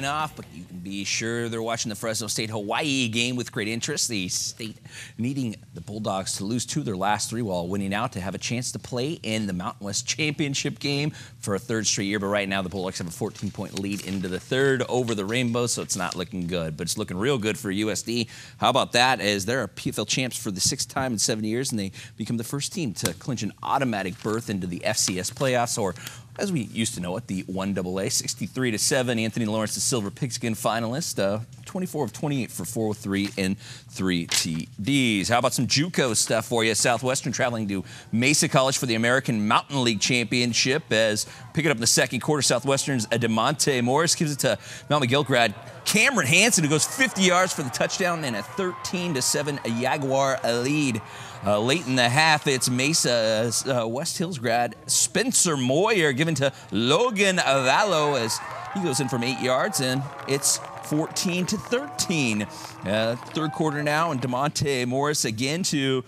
off, but you can be sure they're watching the Fresno State-Hawaii game with great interest. The state needing the Bulldogs to lose 2 of their last 3 while winning out to have a chance to play in the Mountain West Championship game for a 3rd straight year. But right now the Bulldogs have a 14-point lead into the 3rd over the Rainbow, so it's not looking good. But it's looking real good for USD. How about that, as they're a PFL champs for the 6th time in 7 years, and they become the first team to clinch an automatic berth into the FCS playoffs, or as we used to know it, the 1AA, 63-7. Anthony Lawrence, the silver pigskin finalist, 24 of 28 for 403 and 3 TDs. How about some JUCO stuff for you? Southwestern traveling to Mesa College for the American Mountain League Championship. As picking up in the 2nd quarter, Southwestern's DeMonte Morris gives it to Mount Miguel grad Cameron Hansen, who goes 50 yards for the touchdown and a 13-7 Jaguar lead. Late in the half, it's Mesa's West Hills grad Spencer Moyer given to Logan Avallo as he goes in from 8 yards, and it's 14-13. 3rd quarter now, and DeMonte Morris again to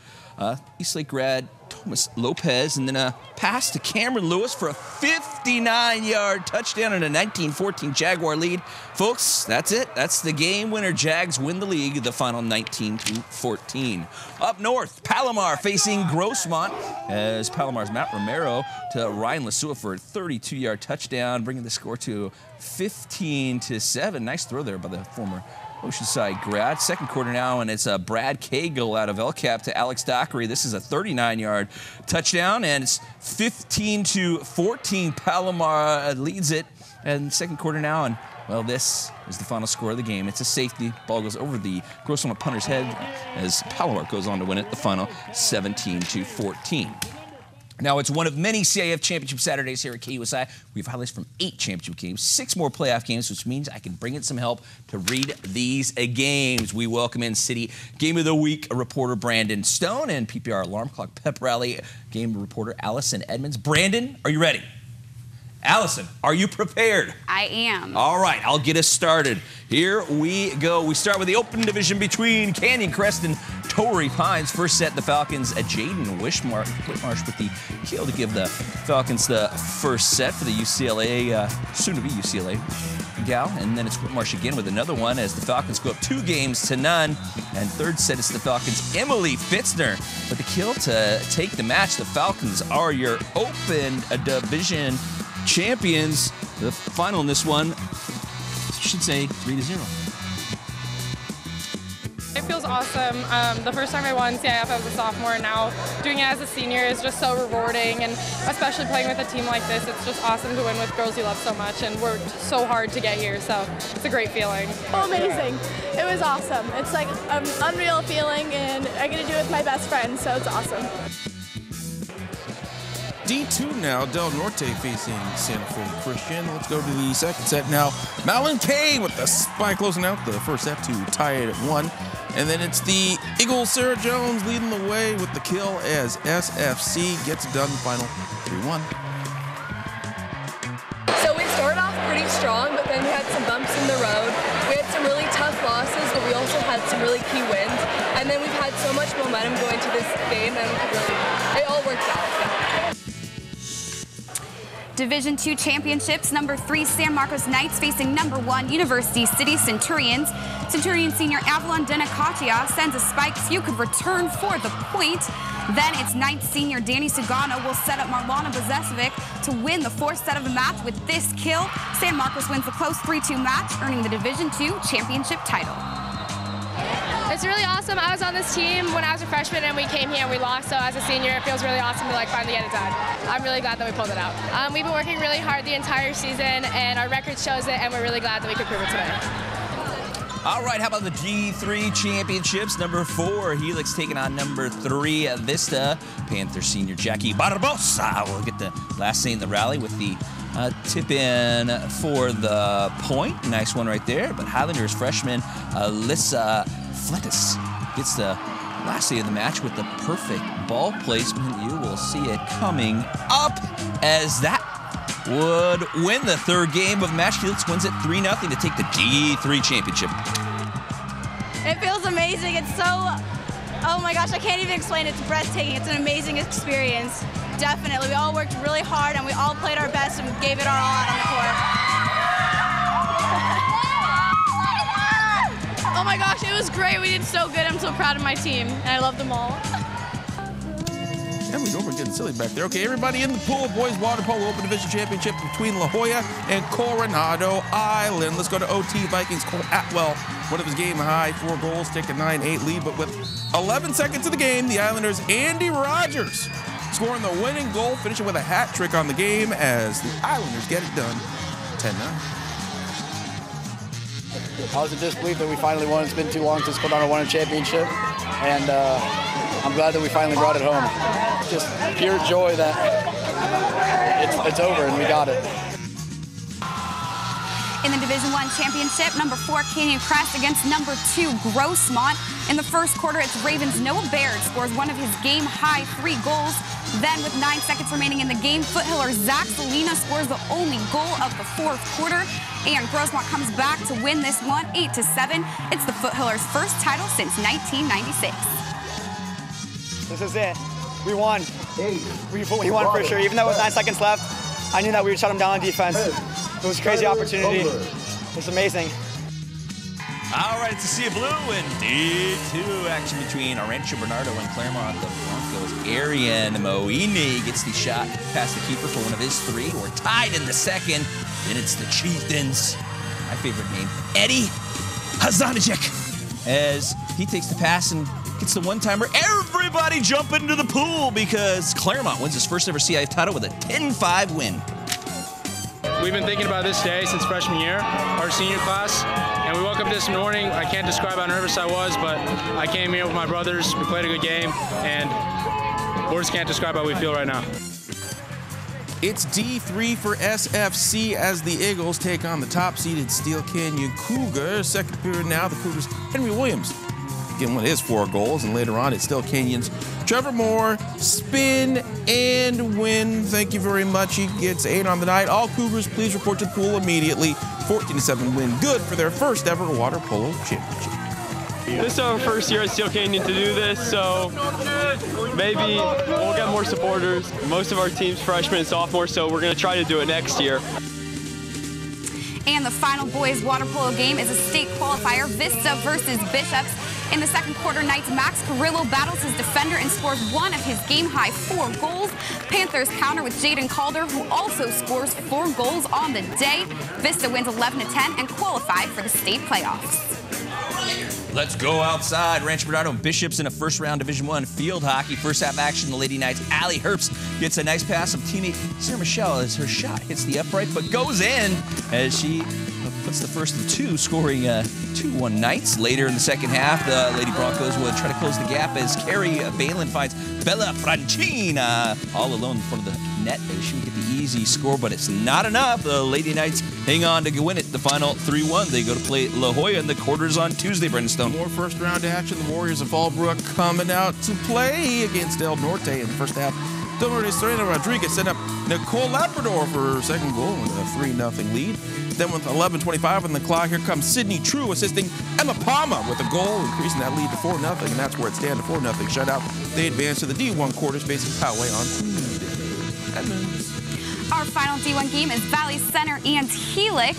Eastlake grad Thomas Lopez, and then a pass to Cameron Lewis for a 59-yard touchdown and a 19-14 Jaguar lead. Folks, that's it. That's the game winner. Jags win the league, the final 19-14. Up north, Palomar facing Grossmont as Palomar's Matt Romero to Ryan Lasua for a 32-yard touchdown, bringing the score to 15-7. Nice throw there by the former Oceanside grad. 2nd quarter now, and it's a Brad Cagle out of El Cap to Alex Dockery. This is a 39-yard touchdown, and it's 15-14. Palomar leads it, and 2nd quarter now, and well, this is the final score of the game. It's a safety. Ball goes over the Grossmont punter's head as Palomar goes on to win it, the final 17-14. Now, it's one of many CIF Championship Saturdays here at KUSI. We have highlights from 8 championship games, 6 more playoff games, which means I can bring in some help to read these games. We welcome in City Game of the Week reporter Brandon Stone and PPR Alarm Clock Pep Rally game reporter Allison Edmonds. Brandon, are you ready? Allison, are you prepared? I am. All right, I'll get us started. Here we go. We start with the open division between Canyon Crest and Torrey Pines. First set, the Falcons at Jaden Whitmarsh with the kill to give the Falcons the first set for the UCLA, soon-to-be UCLA gal. And then it's Whitmarsh again with another one as the Falcons go up 2-0. And 3rd set, it's the Falcons' Emily Fitzner with the kill to take the match. The Falcons are your open division champions. The final in this one, I should say 3-0. It feels awesome. The first time I won CIF, I was a sophomore, and now doing it as a senior is just so rewarding, and especially playing with a team like this, it's just awesome to win with girls you love so much and worked so hard to get here, so it's a great feeling. Oh, amazing. It was awesome. It's like an unreal feeling, and I get to do it with my best friend, so it's awesome. D2 now, Del Norte facing Santa Fe Christian. Let's go to the 2nd set now. Malin K with the spike closing out the first set to tie it at 1. And then it's the Eagles, Sarah Jones leading the way with the kill as SFC gets it done, final 3-1. So we started off pretty strong, but then we had some bumps in the road. We had some really tough losses, but we also had some really key wins. And then we've had so much momentum going to this game, and it all worked out. Division II championships, number 3 San Marcos Knights facing number 1 University City Centurions. Centurion senior Avalon Denakatia sends a spike. Few could return for the point. Then it's 9th senior Danny Sugano will set up Marlana Bozesevic to win the 4th set of the match with this kill. San Marcos wins the close 3-2 match, earning the Division II championship title. It's really awesome. I was on this team when I was a freshman, and we came here and we lost, so as a senior it feels really awesome to finally get it done. I'm really glad that we pulled it out. We've been working really hard the entire season, and our record shows it, and we're really glad that we could prove it today. All right, how about the G3 championships? Number 4, Helix taking on number 3, Vista. Panther senior Jackie Barbosa will get the last say in the rally with the tip in for the point. Nice one right there. But Highlanders freshman Alyssa Flettis gets the last say of the match with the perfect ball placement. You will see it coming up as that would win the 3rd game of match. Helix wins it 3-0 to take the G3 championship. It feels amazing. It's so, oh my gosh, I can't even explain it. It's breathtaking. It's an amazing experience. Definitely. We all worked really hard, and we all played our best and gave it our all out on the court. was great. We did so good. I'm so proud of my team, and I love them all. And we know we're getting silly back there. Okay, everybody in the pool. Boys Water Polo Open Division Championship between La Jolla and Coronado Island. Let's go to OT. Vikings. Cole Atwell, one of his game high, 4 goals, take a 9-8 lead. But with 11 seconds of the game, the Islanders' Andy Rogers scoring the winning goal, finishing with a hat trick on the game as the Islanders get it done 10-9. I was in disbelief that we finally won. It's been too long since Coronado won a championship, and I'm glad that we finally brought it home. Just pure joy that it's over and we got it. In the Division I championship, number 4 Canyon Crest against number 2 GROSSMONT. In the first quarter, it's Ravens' Noah Baird scores one of his game-high 3 goals. Then, with 9 seconds remaining in the game, Foothiller Zach Salina scores the only goal of the 4th quarter. And GROSSMONT comes back to win this one 8-7. It's the Foothillers' first title since 1996. This is it. We won. We won for sure. Even though it was 9 seconds left, I knew that we would shut them down on defense. It was a crazy opportunity. It was amazing. All right, it's a Sea of Blue and D2 action between RANCHO, Bernardo, and Claremont. The Broncos. Arian Moini gets the shot past the keeper for one of his 3. We're tied in the second. Then it's the Chieftains. My favorite name, Eddie Hazanajek, as he takes the pass and gets the one-timer. Everybody jump into the pool because Claremont wins his first ever CIF title with a 10-5 win. We've been thinking about this day since freshman year, our senior class, and we woke up this morning. I can't describe how nervous I was, but I came here with my brothers. We played a good game, and words can't describe how we feel right now. It's D3 for SFC as the Eagles take on the top-seeded Steel Canyon Cougars. Second period now, the Cougars' Henry Williams getting one of his 4 goals, and later on, it's Steel Canyon's Trevor Moore, spin and win. Thank you very much. He gets 8 on the night. All Cougars, please report to the pool immediately. 14-7 win, good for their first ever water polo championship. This is our first year at Steel Canyon to do this, so maybe we'll get more supporters. Most of our team's freshmen and sophomores, so we're going to try to do it next year. And the final boys water polo game is a state qualifier, VISTA versus Bishops. In the second quarter, Knights' Max Carrillo battles his defender and scores one of his game-high 4 goals. Panthers counter with Jaden Calder, who also scores 4 goals on the day. VISTA wins 11-10 and qualify for the state playoffs. Let's go outside. Rancho Bernardo and Bishops in a first-round Division I field hockey. First half action, the Lady Knights' Allie Herbst gets a nice pass from teammate Sarah Michelle as her shot hits the upright, but goes in as she puts the first of 2, scoring 2-1 Knights. Later in the second half, the Lady Broncos will try to close the gap as Carrie Balin finds Bella Francina all alone in front of the net. She would get the easy score, but it's not enough. The Lady Knights hang on to win it. The final 3-1. They go to play La Jolla in the quarters on Tuesday, Brendan Stone. More first-round action. The Warriors of FALLBROOK coming out to play against Del Norte in the first half. Del Norte Serena Rodriguez set up Nicole Labrador for her second goal with a 3-0 lead. Then with 11:25 on the clock, here comes Sydney True assisting Emma Palma with a goal, increasing that lead to 4-0, and that's where it stands, a 4-0 shutout. They advance to the D1 quarters facing Poway on Tuesday. Edmonds. Our final D1 game is Valley Center and HELIX.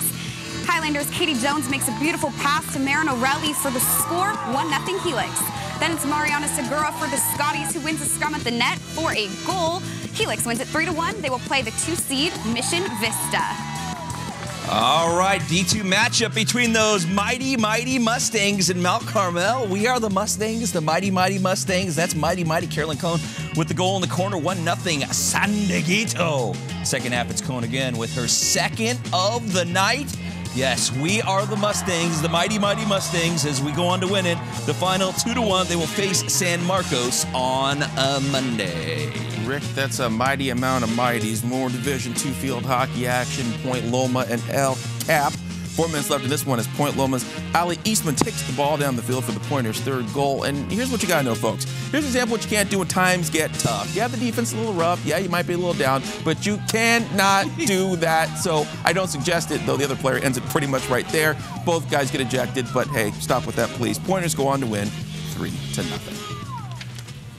Highlanders' Katie Jones makes a beautiful pass to Marin O'Reilly for the score, 1-0 HELIX. Then it's Mariana Segura for the Scotties, who wins a scrum at the net for a goal. HELIX wins it 3-1. They will play the 2-seed Mission Vista. All right, D2 matchup between those mighty, mighty Mustangs and Mount Carmel. We are the Mustangs, the mighty, mighty Mustangs. That's mighty, mighty Carolyn Cohn with the goal in the corner, 1-0 San Dieguito. Second half, it's Cohn again with her second of the night. Yes, we are the Mustangs, the mighty, mighty Mustangs, as we go on to win it. The final 2-1, they will face San Marcos on a Monday. Rick, that's a mighty amount of mighties. More Division II field hockey action. Point Loma and El Cap. 4 minutes left in this one as Point Loma's Ali Eastman takes the ball down the field for the Pointers' 3rd goal. And here's what you gotta know, folks. Here's an example of what you can't do when times get tough. Yeah, the defense is a little rough. Yeah, you might be a little down, but you cannot do that. So I don't suggest it, though the other player ends it pretty much right there. Both guys get ejected, but hey, stop with that, please. Pointers go on to win 3-0.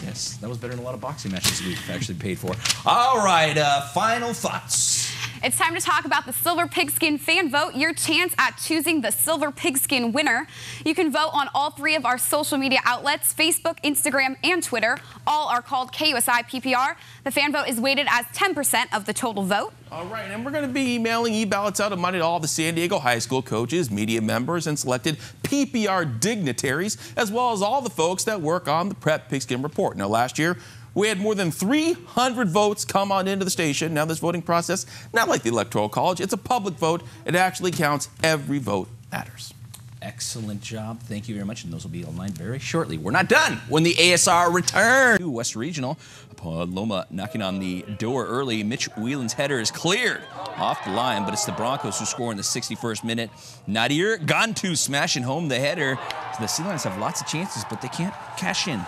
Yes, that was better than a lot of boxing matches we've actually paid for. All right, final thoughts. It's time to talk about the Silver Pigskin fan vote, your chance at choosing the Silver Pigskin winner. You can vote on all 3 of our social media outlets, Facebook, Instagram, and Twitter. All are called KUSI PPR. The fan vote is weighted as 10% of the total vote. All right, and we're going to be emailing e-ballots out on Monday to all the San Diego high school coaches, media members, and selected PPR dignitaries, as well as all the folks that work on the Prep Pigskin Report. Now, last year, we had more than 300 votes come on into the station. Now, this voting process, not like the Electoral College, it's a public vote. It actually counts. Every vote matters. Excellent job. Thank you very much. And those will be online very shortly. We're not done when the ASR return to West Regional. LOMA knocking on the door early. Mitch Whelan's header is cleared off the line, but it's the Broncos who score in the 61st minute. Nadir Gantu smashing home the header. The Sea Lions have lots of chances, but they can't cash in.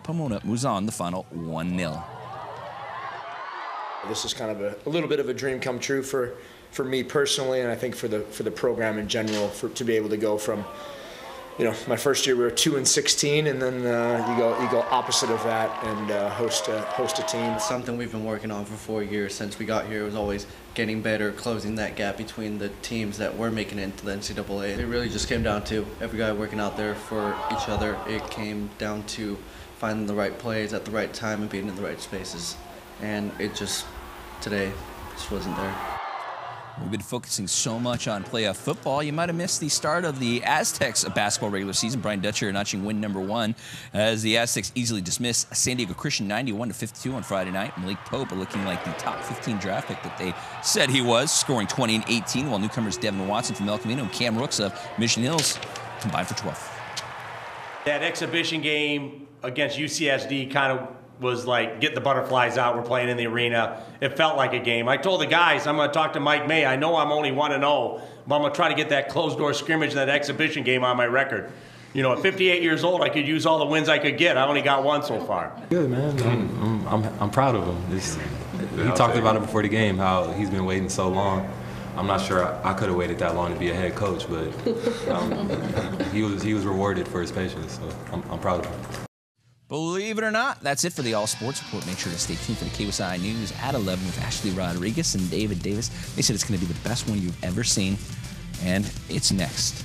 Pomona moves on the final 1-0. This is kind of a little bit of a dream come true for me personally, and I think for the program in general, to be able to go from, you know, my first year we were 2-16, and then you go opposite of that and host a team. It's something we've been working on for 4 years since we got here. It was always getting better, closing that gap between the teams that were making it into the NCAA. It really just came down to every guy working out there for each other. It came down to finding the right plays at the right time and being in the right spaces, and it just today just wasn't there. We've been focusing so much on playoff football, you might have missed the start of the Aztecs basketball regular season. Brian Dutcher notching win #1 as the Aztecs easily dismissed San Diego Christian 91-52 on Friday night. Malik Pope looking like the top 15 draft pick that they said he was, scoring 20 and 18, while newcomers Devin Watson from El Camino and Cam Rooks of Mission Hills combined for 12. That exhibition game against UCSD kind of was like, get the butterflies out, we're playing in the arena. It felt like a game. I told the guys, I'm going to talk to Mike May. I know I'm only 1-0, but I'm going to try to get that closed-door scrimmage and that exhibition game on my record. You know, at 58 years old, I could use all the wins I could get. I only got 1 so far. Good, man. I'm proud of him. He talked about it before the game, how he's been waiting so long. I'm not sure I could have waited that long to be a head coach, but he was rewarded for his patience, so I'm proud of him. Believe it or not, that's it for the All Sports Report. Make sure to stay tuned for the KUSI News at 11 with Ashley Rodriguez and David Davis. They said it's going to be the best one you've ever seen, and it's next.